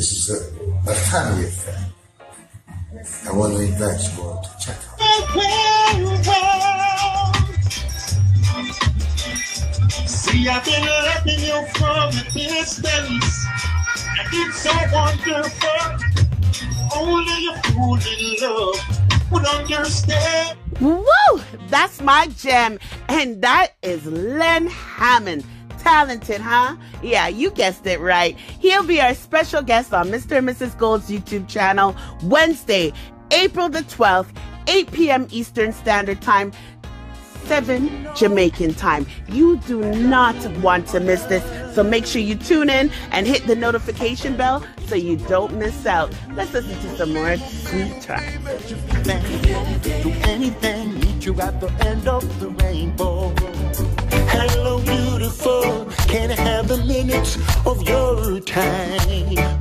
This is a family affair. I want to invite you all to check out. See, I've been loving you from a distance, and it's so wonderful. Only a fool in love would understand. Woo! That's my gem. And that is Len Hammond. Talented, huh? Yeah, you guessed it right. He'll be our special guest on Mr. and Mrs. Gold's YouTube channel Wednesday, April the 12th, 8 p.m. Eastern Standard Time, 7 Jamaican time. You do not want to miss this, so make sure you tune in and hit the notification bell so you don't miss out. Let's listen to some more sweet tracks. Do anything, meet you at the end of the rainbow. Hello, beautiful. Can I have a minute of your time?